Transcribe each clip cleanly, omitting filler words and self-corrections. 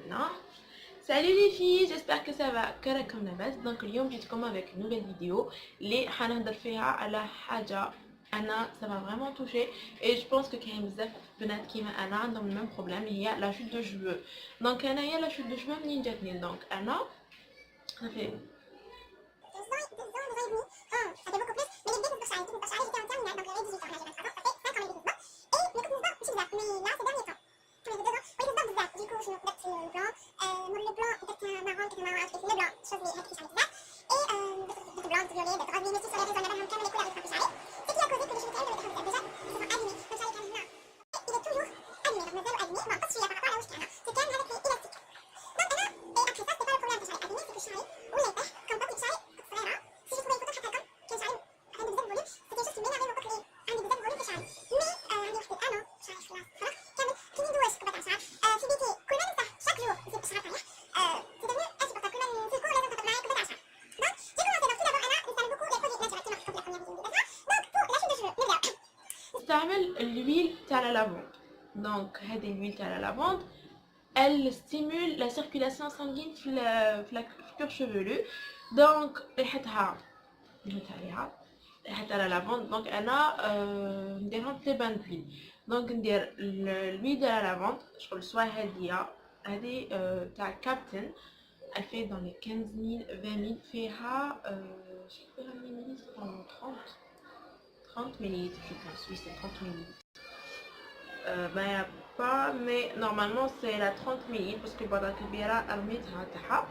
maintenant. Salut les filles, j'espère que ça va comme la base. Donc اليوم جيتكم avec une nouvelle vidéo اللي حنهضر فيها على حاجة ça m'a vraiment touchée et je pense que كاين بزاف بنات كيما انا عندهم le même problème اللي هي la chute de cheveux. Donc هي la chute de cheveux منين جاتني. Donc ça fait تعمل l'huile تاع la lavande. Donc هذه l'huile تاع la lavande elle stimule la circulation sanguine في la cuir chevelu. Donc ريحتها عليها ريحتها la lavande. Donc انا نديرهم في بان d'huile. Donc ندير l'huile de la lavande شغل سوا هذه تاع كابتن. Elle fait dans les 15 000 20 000 فيها فيها مليلتر 30 millilitres je pense, oui c'est 30 millilitres. Il n'y a pas, mais normalement c'est la 30 millilitres parce que le كبيرة رميتها تاعها.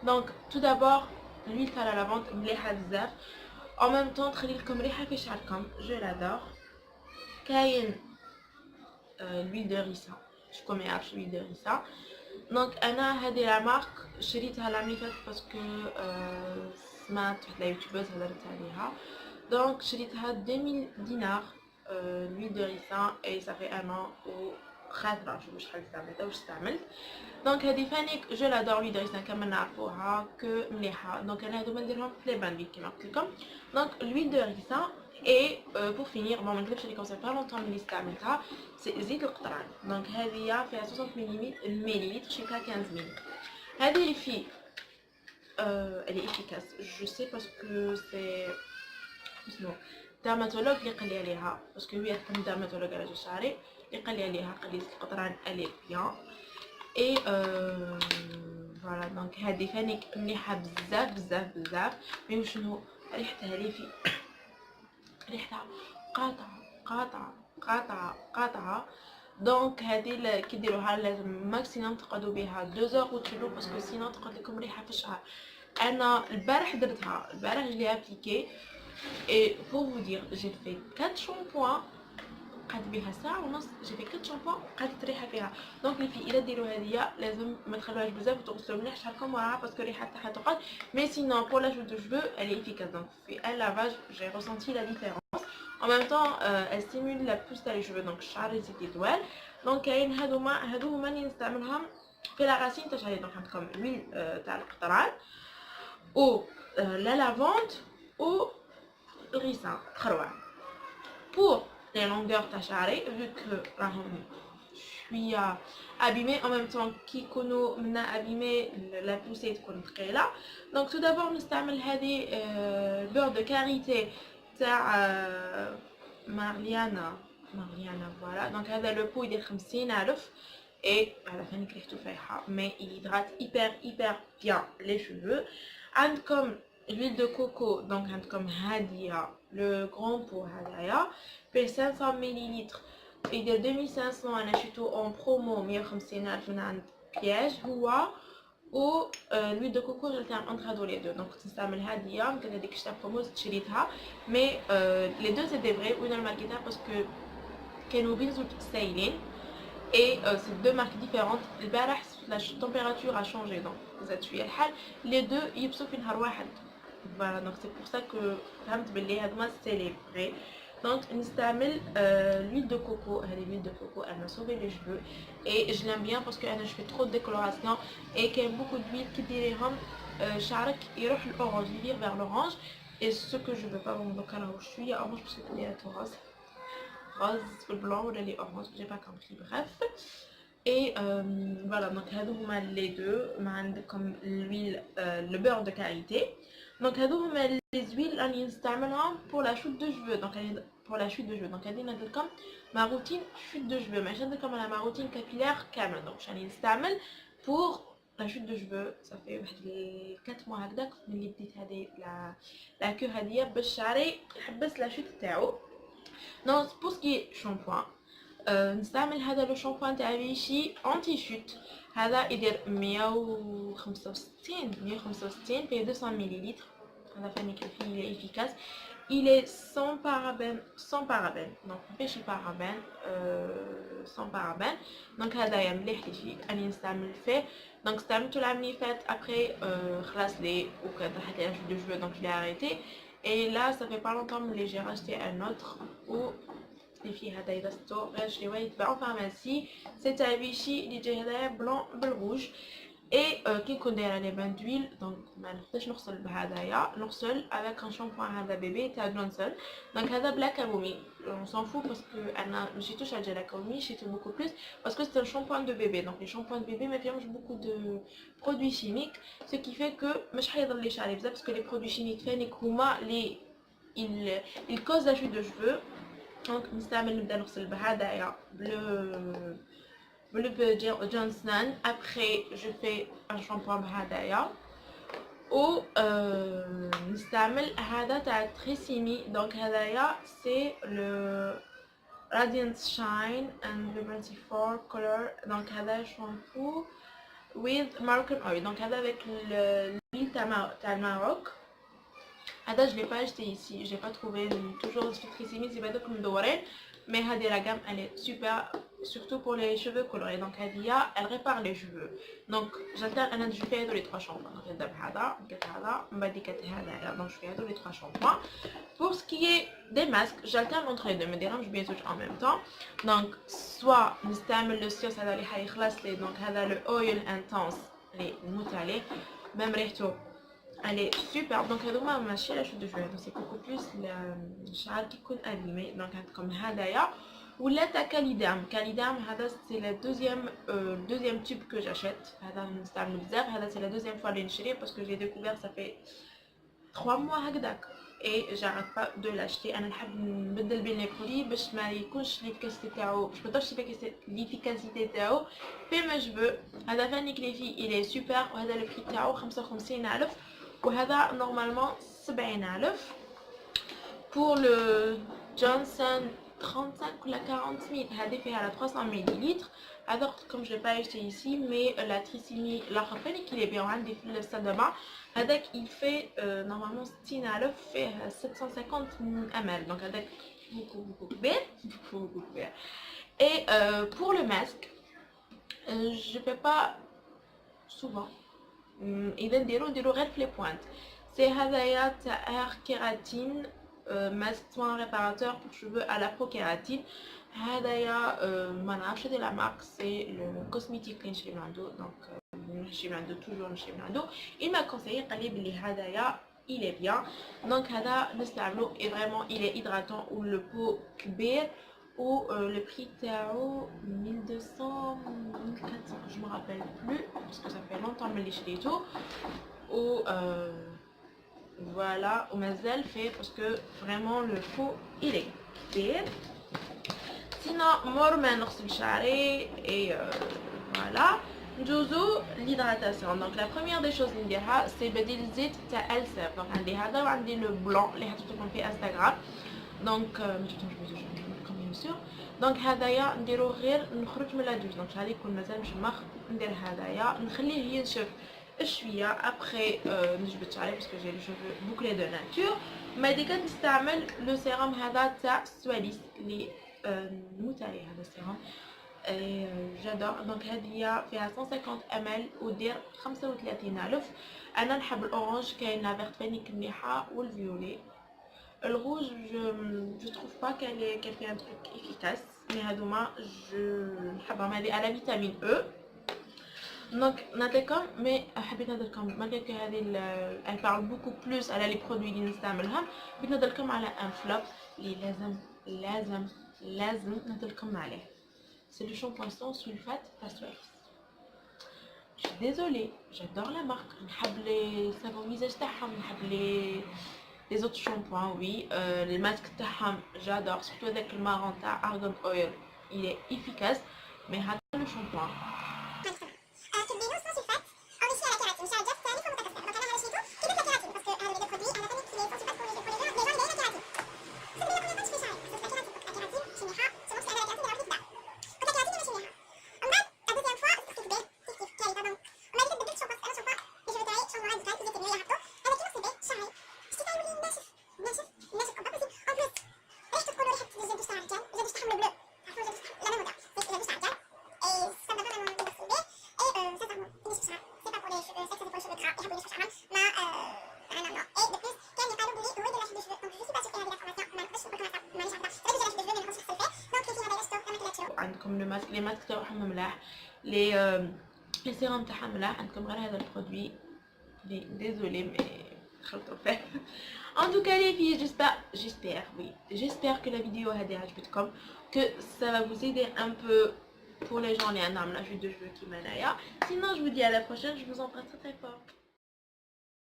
Donc tout d'abord l'huile à la lavande مليحة بزاف. En même temps تخلي لكم ريحة في شعركم, je l'adore. كاين l'huile de ricin, شكون ما يعرفش l'huile de ricin. Donc انا هذه لا مارك شريتها العام اللي فات باسكو سمعت واحد لا يوتيوبرز هضرت عليها. Donc شريتها 2000 دينار l'huile de ricin et ça fait un an و خاطره شوفوا شحال استعملتها واش استعملت. دونك هذه فانيك جو لادور l'huile de ricin كما نعرفوها كو مليحه. دونك انا هذوما نديرهم في لي بان كيما قلت لكم. دونك l'huile de ricin et pour finir ما نكذبش عليكم سي با لونطون ملي استعملتها سي زيت القطران. دونك هذه فيها 60 مليلتر شريتها 15 مليلتر. هذه اللي في elle est efficace je sais parce que c'est dermatologue اللي قال لي عليها باسكو هي تكون dermatologue على جال شعري اللي قال لي عليها قال لي القطران elle est bien et فوالا. دونك هذه فانيك مليحه بزاف بزاف بزاف. مي شنو ريحتها لي في ريحتها قاطعه. دونك هذه كي ديروها لازم ماكسيموم تقعدوا بها 2 heures وتشيلوا باسكو سينو تقعد لكم ريحه في الشعر. انا البارح درتها البارح جلي ابليكي et pour vous dire j'ai fait 4 shampoings قعدت بها ساعه ونص. j'ai fait 4 shampoings قعدت ريحه فيها. دونك اللي في الا ديروا هذه لازم ما تخلوهاش بزاف وتغسلوا مليح شعركم وراها باسكو الريحه تاعها تقعد. mais sinon pour la chute de cheveux elle est efficace. donc في un lavage j'ai ressenti la différence. en même temps elle stimule la pousse تاع les cheveux donc الشعر يزيد يطول. دونك كاين هادو هما اللي نستعملهم في لا راسين تاع شعري. دونك عندكم l'huile تاع القطران و la lavande و ricin خروع. pour les longueurs تاع شعري vu que راهم شويه abîmés en même temps كي يكونوا منا abîmés la poussée تكون ثقيله. donc tout d'abord نستعمل هذه beurre de karité تاع مارليانا فوالا. donc هذا لو بو يدير 50,000 et على فانيك ريحته فايحه mais il hydrate hyper bien les cheveux. عندكم l'huile de coco donc عندكم هادية le grand pot هدايا في 500 مليلتر يدير 2500. انا شريتو en promo 150,000 من عند بياج هو و l'huile de coco je l'ai entre هادو les deux. donc تستعمل هادية يمكن هذيك شتا برومو شريتها mais les deux c'est des vrais وين الماركتها باسكو كانوا بين زوج سايلين et c'est deux marques différentes. البارح la température a changé donc زاد شويه الحال les deux يبسوا في نهار واحد. voilà donc c'est pour ça que فهمت باللي هادوما c'est les vrais. donc نستعمل l'huile de coco. هذه l'huile de coco elle m'a sauvé les cheveux et je l'aime bien parce que انا je fais trop de décoloration et كاين beaucoup d'huile كي ديريهم شعرك يروح الاورانج يدير vers l'orange et ce que je veux pas. bon donc راهو شويه orange parce que كلياتو rose بالبلون ولا لي orange j'ai pas compris bref. Et voilà, donc هادو les deux comme l'huile le beurre de karité. Donc هادو les huiles اللي نستعملهم pour la chute de cheveux. Donc pour la chute de cheveux. Donc هادي نديرلكم ma routine chute de cheveux. ماشي نديرلكم على ma routine capillaire كامل. Donc راني نستعمل pour la chute de cheveux. Ça fait واحد 4 mois هكذاك ملي بديت هذه la cure هذيا باش شعري يحبس la chute تاعو. Donc pour ce qui est shampoing نستعمل هذا لو شامبوان تاع فيشي انتي شوت. هذا يدير 165 فيه 200 مليلتر. هذا فاني كيفي il est efficace. Il est sans parabène donc مافيهش البارابين sans parabène. donc هذايا مليح لي فيه راني نستعمل فيه. donc استعملته العام اللي فات après خلاص لي وكان طاحت لي de cheveux donc je l'ai arrêté. Et là ça fait pas longtemps que j'ai racheté un autre où les filles هذا يدستو غير شريوه يتباعو فارماسي. سي تاع فيشي اللي جاي هذايا بلون بالروج. اي كي نكون دايره لي بان دويل دونك ما نقدرش نغسل بهذايا نغسل افيك ان شامبوان هذا بيبي تاع جونسون. دونك هذا بلا كامومي on s'en fout parce que انا مشيتوش على la camomille شيتو beaucoup plus parce que c'est un shampoing de bébé. donc les shampoings de bébé ما فيهمش beaucoup de produits chimiques ce qui fait que مش حيضر لي شعري بزاف parce que les produits chimiques فانيك هما لي ils causent la chute de cheveux. donc نستعمل نبدا نغسل بهذايا بلو جونسون. après je fais un shampoing بهذايا و نستعمل هذا تاع تريسيمي. donc هذايا سي لو Radiant Shine and Luminity 4 color. donc هذا شامبو with Moroccan oil. donc هذا avec l'huile تاع الماروك. هذا je l'ai pas acheté ici, j'ai pas trouvé toujours Trissimi c'est pas دوك مدورين. mais هذه la gamme elle est super surtout pour les cheveux colorés. donc هذه elle répare les cheveux. donc j'alterne انا je fais les trois shampoings. donc نبدا بهذا نقاد هذا من بعد كات هذايا. donc je fais les trois shampoings. pour ce qui est des masques j'alterne entre les deux ما نديرهمش بين زوج en même temps. donc soit نستعمل le سيوس هذا اللي حيخلص لي. donc هذا le oil intense اللي نموت عليه même ريحته elle est super. donc هذوما ماشي la chute de cheveux donc c'est beaucoup plus الشعر كي يكون abîmé. donc عندكم هذايا ولا تاع كاليدام هذا c'est le deuxième tube que j'achète. هذا نستعمل بزاف. هذا c'est la deuxième fois اللي نشريه parce que j'ai découvert ça fait 3 mois هكذاك et j'arrête pas de l'acheter. انا نحب نبدل بين لي برودوي باش ما يكونش ليفيكاسيتي تاعو باش ما تضرش ليفيكاسيتي تاعو في ما جو. هذا فانيك لي في il est super وهذا le prix تاعو 55,000 وهذا نورمالمون 70,000. pour le Johnson 35 ou la 40,000 هذه فيها على 300 مليلتر. هذا comme je l'ai pas acheté ici mais la Trissimi الاخر فاني كي لي بيان عندي في السال دو بان. هذاك il fait normalement 60,000 فيه 750 ml. donc هذاك beaucoup كبير beaucoup كبير. et pour le masque je fais pas souvent. اذا نديرو غير في لي بوينت. سي هذايا تاع هير كيراتين ماسك سوان ريباراتور بور شوفو على برو كيراتين. هذايا ما نعرفش هذه لا مارك سي لو كوزميتيك اللي نشري من عنده. دونك نشري من عنده توجور نشري من عنده. il m'a conseillé قال لي بلي هذايا il est bien. donc هذا نستعملو et vraiment il est hydratant و لو بو كبير ou le prix تاعو 1200 1400 je me rappelle plus parce que ça fait longtemps que je l'ai tout. ou voilà ومازال fait parce que vraiment le pot il est كبير. sinon مور ما نغسل شعري et voilà ندوزو l'hydratation. donc la première des choses اللي نديرها c'est بديل الزيت تاع السيف. donc عندي هذا وعندي لو بلون اللي حطيتلكم في انستغرام. donc دونك هذايا نديرو غير نخرج من لا دوش. دونك هذه يكون مازال مشمخ ندير هذايا نخليه ينشف شويه. ابخي نجبد شعري باسكو جي لي شوفو بوكلي دو ناتور. ما ديكا نستعمل لو سيروم هذا تاع سواليس اللي نموت عليه هذا السيروم جادور. دونك هذه فيها 150 ml ودير 35,000. انا نحب الاورانج كاين لا فيرت فانيك مليحه والفيولي. Le rouge, je trouve pas qu'elle fait un truc efficace. Mais هذوما نحبهم. هذه à la vitamine E. donc نعطيكم mais حبيت نهضرلكم malgré que هذه elle parle beaucoup plus على les produits اللي نستعملهم. بغيت نهضرلكم على un flop اللي لازم نهضرلكم عليه. c'est le shampoing sans sulfate Fast-Wax. Je suis désolée, j'adore la marque. نحب les savons visage تاعهم, نحب les autres shampoings, oui. Les masques تاعهم, j'adore, surtout avec le marron تاع Argan Oil. Il est efficace, mais هذا le shampoing. عندكم لو ماسك لي ماسك تاعهم ملاح لي سيروم تاعهم ملاح عندكم غير هذا البرودوي désolé mais خلطوا فيه. En tout cas les filles, j'espère que la vidéo a été عجبتكم, que ça va vous aider un peu pour les gens les عندهم la chute de cheveux qui manaya. Sinon je vous dis à la prochaine, je vous embrasse très fort.